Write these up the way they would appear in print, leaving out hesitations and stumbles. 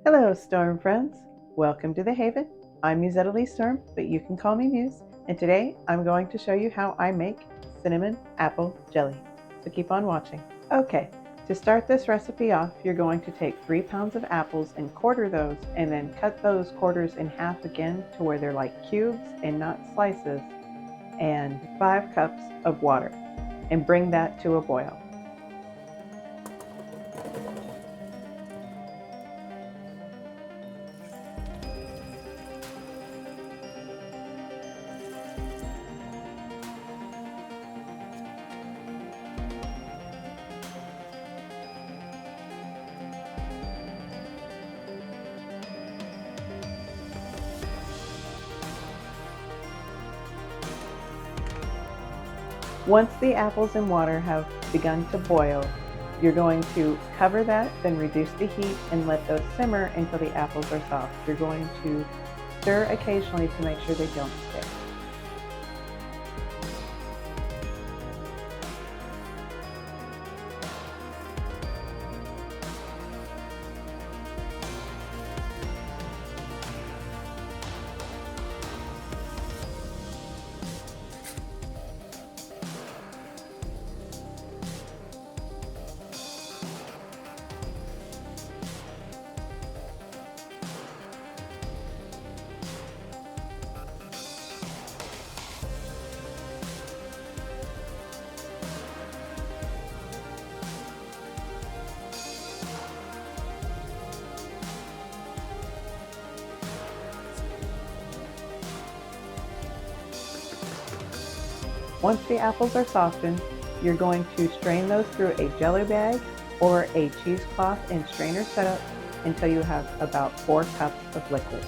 Hello, Storm friends. Welcome to the Haven. I'm Mussetta Lee Storm, but you can call me Muse, and today I'm going to show you how I make cinnamon apple jelly. So keep on watching. Okay, to start this recipe off, you're going to take 3 pounds of apples and quarter those, and then cut those quarters in half again to where they're like cubes and not slices, and 5 cups of water, and bring that to a boil. Once the apples and water have begun to boil, you're going to cover that, then reduce the heat and let those simmer until the apples are soft. You're going to stir occasionally to make sure they don't stick. Once the apples are softened, you're going to strain those through a jelly bag or a cheesecloth and strainer setup until you have about 4 cups of liquid.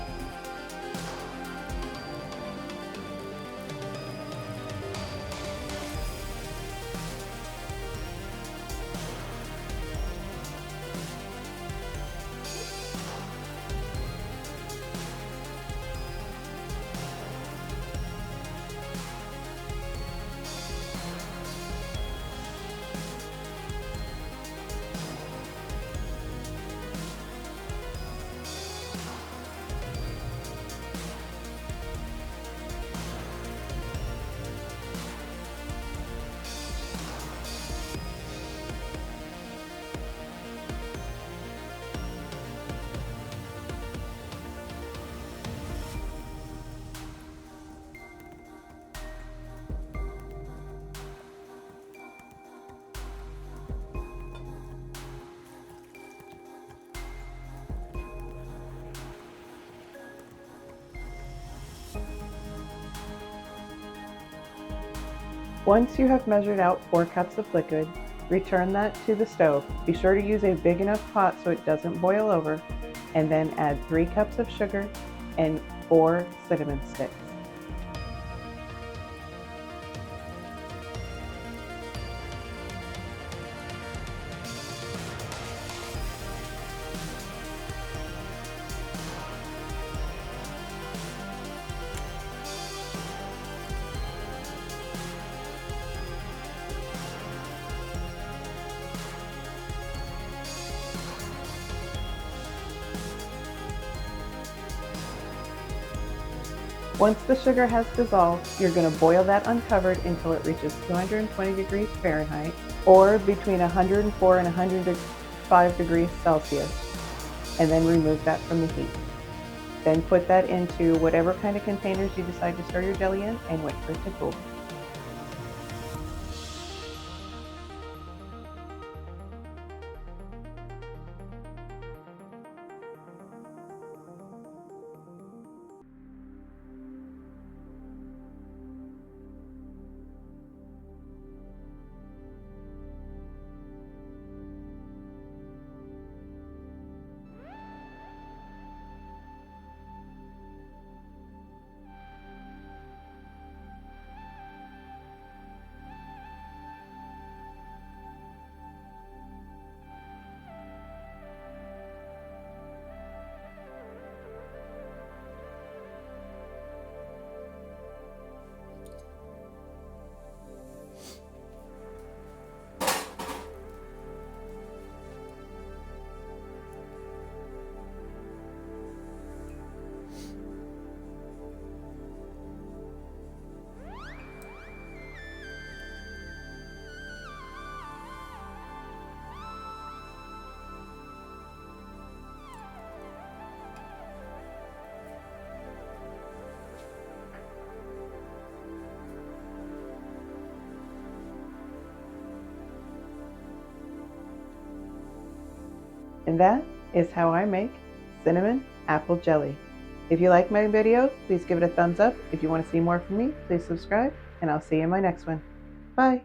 Once you have measured out 4 cups of liquid, return that to the stove. Be sure to use a big enough pot so it doesn't boil over, and then add 3 cups of sugar and 4 cinnamon sticks. Once the sugar has dissolved, you're going to boil that uncovered until it reaches 220 degrees Fahrenheit or between 104 and 105 degrees Celsius, and then remove that from the heat. Then put that into whatever kind of containers you decide to store your jelly in and wait for it to cool. And that is how I make cinnamon apple jelly. If you like my video, please give it a thumbs up. If you want to see more from me, please subscribe, and I'll see you in my next one. Bye.